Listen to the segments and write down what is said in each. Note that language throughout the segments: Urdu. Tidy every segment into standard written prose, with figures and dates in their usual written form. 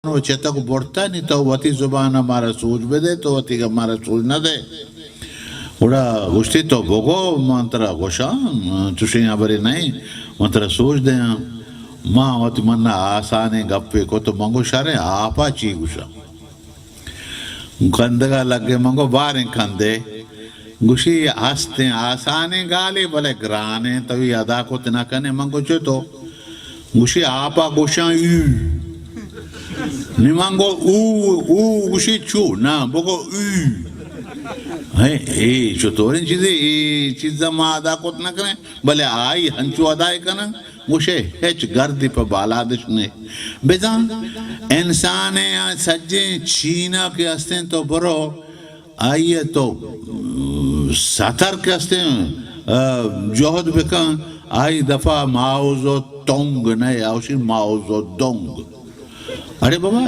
وہ چیتا کو بڑھتا نہیں تو واتی زبان ہمارا سوچ بے دے تو واتی ہمارا سوچ نہ دے اڑا گشتی تو بگو منترا گوشا چوشی یہاں بری نہیں منترا سوچ دے ماں واتی منہ آسانے گپے کو تو منگو شارے آپا چی گوشا گندگا لگے منگو باریں کھندے گوشی ہستے آسانے گالے بلے گرانے توی ادا کو تنا کنے منگو چھو تو گوشی آپا گوشا نیمانگو او گوشی چھو نا بگو چھو تورین چیزیں ماں ادا کو تنا کنے بلے آئی ہنچو ادائی کنا گوشے ہیچ گردی پہ بالا دشنے بیزان انسانے سجے چینا کے ہستیں تو برو آئیے تو ساتر کے ہستیں جوہد بکن آئی دفعہ ماؤزو تونگ نہیں آوشی ماؤزو دونگ ارے بابا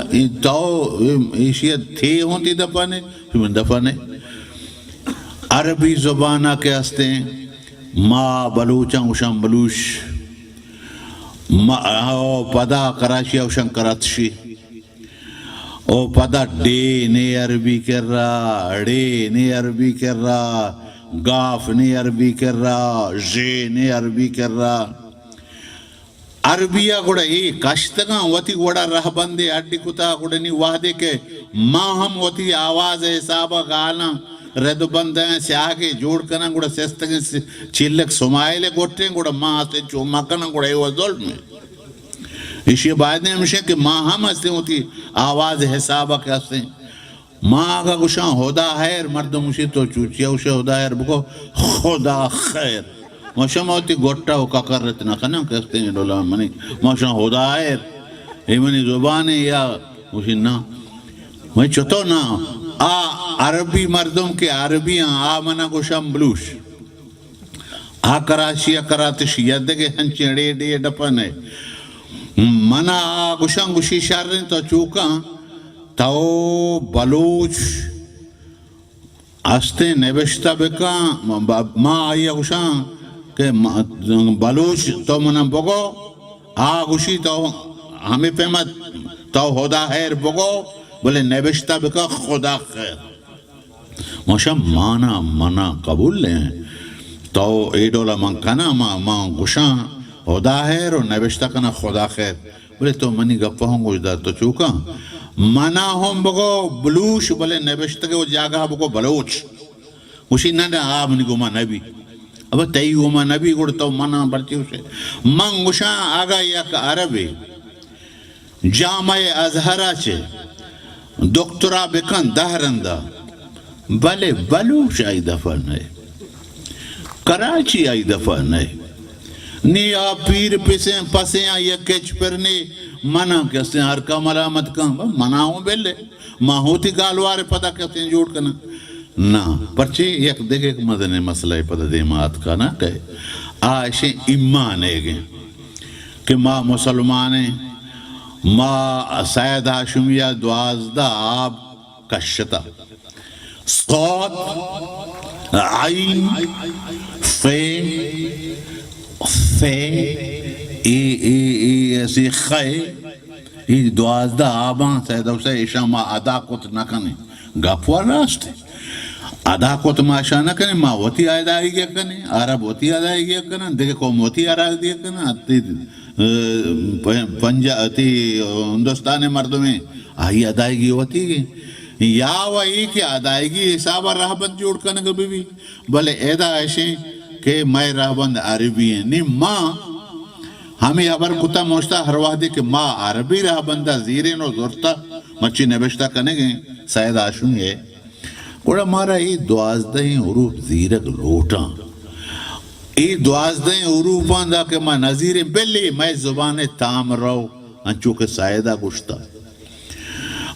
تو ایشیت تھی ہونتی دفعہ نہیں دفعہ نہیں عربی زبانہ کے ہستے ما بلوچاں اوشان بلوش او پدا کراشی اوشان کراتشی او پدا ڈے نے عربی کر رہا ڈے نے عربی کر رہا گاف نے عربی کر رہا جے نے عربی کر رہا عربیہ گوڑا کاشتگاں واتی گوڑا رہ بندے اڈی کتا گوڑا نی وحدے کے ماں ہم واتی آواز حسابہ گانا رد بندے سے آگے جوڑ کنا گوڑا سیستگیں چلک سمائلے گوٹیں گوڑا ماں سے چوما کنا گوڑا ایوہ ظلم ہے اسی باید نے ہمشہ کہ ماں ہم ہستے ہوتی آواز حسابہ کے ہستے ماں آگا گوشاں خدا خیر مردم اسی تو چوچیا اسے خدا خیر بکو خدا خیر ماشاء موتی گوٹا ہو کا کر رہتے نا کھنا کہتے ہیں ڈولا منی ماشاء خدا خیر ای منی زبان ہے یا اسی نا میں چھتو نا عربی مردم کے عربیاں منا گوشم بلوش کراشی کراتش یدگے ہنچے ڈے ڈے ڈپن ہے منا گوشم گوشی شارن تو چوکا تو بلوچ ہستے نبشتہ بکا ماں آئیا گوشم کہ بلوچ تو منا بگو گوشی تو ہمیں پیمت تو خدا خیر بگو بلے نبشتہ بکا خدا خیر ماشا مانا قبول لیں تو ایڈولا من کنا ماں گوشاں خدا خیر اور نبشتہ کنا خدا خیر بلے تو منی گفہ ہوں گوش دار تو چوکا مانا ہم بگو بلوش بلے نبشتہ کے وہ جاگہ بگو بلوچ گوشی نا منی گو ماں نبی اب تئی گو ماں نبی گوڑ تو مانا برچی اسے من گوشاں آگا یک عربی جامع ازہرہ چھے دکترہ بکن دہرندہ بلے بلوچ آئی دفعہ نہیں کراچی آئی دفعہ نہیں نی آپ پیر پسیں آئی کچ پرنی منع کہتے ہیں ہرکا ملامت کہاں منع ہوں بیلے ماں ہوتی گالوارے پتہ کہتے ہیں جوڑ کنا نا پرچی یک دیکھ ایک مدن مسئلہ پتہ دیمات کا نا کہے آئیشیں ایمان ہے گئے کہ ماں مسلمانے ماں سید ہاشمیہ دوازدہ آب کشتا صاد عین فے ایسی خے دوازدہ آباں سید ہاشمیہ ایشا ماں ادا کت نہ کنے گپوار راستے ادا کت ماشا نہ کنے ماں وطی آدائی گیا کنے عرب وطی آدائی گیا کنے دیکھے قوم وطی آدائی گیا کنے ہندوستان مردوں میں آئی ادائیگی ہوتی گئی یا وہی کہ ادائیگی حسابہ راہ بند جوڑ کرنے کبھی بھی بلے ایدہ ایشیں کہ میں راہ بند عربی ہیں نہیں ماں ہمیں ابر کتا موشتا ہر وحدے کہ ماں عربی راہ بندہ زیرین و زورتا مچی نبشتہ کرنے گئے سید آشوں ہے گوڑا مارا یہ دوازدہیں حروف زیرک لوٹاں ای دوازدہیں عروفان دا کہ ماں نظیر بلی میں زبان تام رو انچو کہ سائدہ گشتا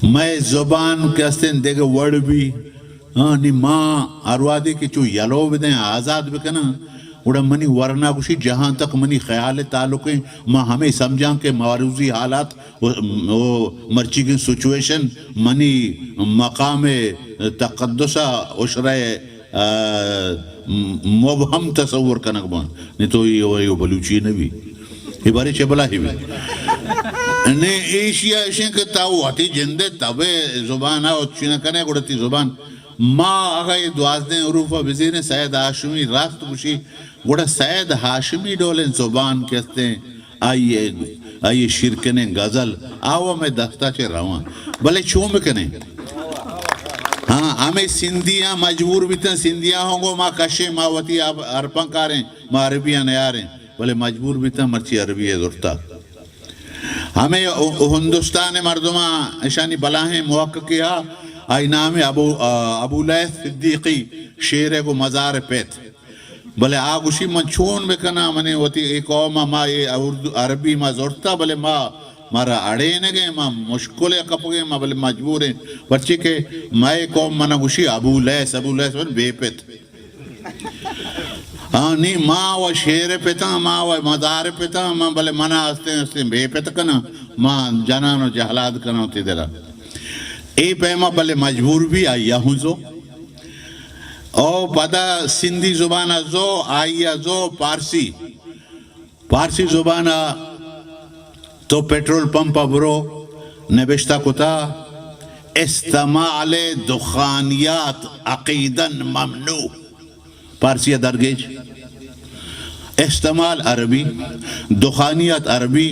میں زبان کے استن دے گے وڑ بھی نی ماں اروادے کی چو یلو بدیں آزاد بکنا اڑا منی ورنہ گوشی جہاں تک منی خیال تعلقیں ماں ہمیں سمجھاں کہ معروضی حالات مرچی کی سچویشن منی مقام تقدسہ عشرہ مبہم تصور کنک بان نہیں تو یہ بلوچی نبی یہ بارے چھ بلا ہی بھی نے ایشیا اشیں کہ تاو ہتی جندے تبے زبان آو چینا کنے گوڑتی زبان ما آگئی دوازدیں عروفہ وزیر سید ہاشمی راست گوشی گوڑا سید ہاشمی ڈولیں زبان کہتے ہیں آئیے شرکنے غزل آوہ میں دستا چھے رہاں بلے چوم کنے ہاں ہمیں سندھیاں مجبور بیتن سندھیاں ہونگو ما کشے ما وطی عربان کاریں ما عربیاں نیاریں بلے مجبور بیتن مرچی عربی ہے دورتا ہمیں ہندوستان مردمہ اشانی بلاہیں محقق کیا آئی نام ابو لیث صدیقی شیر کو مزار پیت بلے آگوشی من چون بکنا منی ہوتی ایک قوم ما عربی ما زورتا بلے مارا اڑے نگے ما مشکلے کپگے ما بلے مجبور ہیں بچے کہ مائے قوم منا گوشی ابو لیث بے پیت ہاں نہیں ماں وہ شیر پیتا ماں وہ مزار پیتا ماں بلے منا ہستے بے پیتا کنا ماں جانانو جہلاد کنا ہوتی دیرا اے پیما بلے مجبور بھی آئیا ہوں زو او پدا سندھی زبانہ زو آئیا زو پارسی زبانہ تو پیٹرول پمپا برو نبشتہ کتا استعمال دخانیات عقیدن ممنوع پارسی درگیج استعمال عربی دخانیات عربی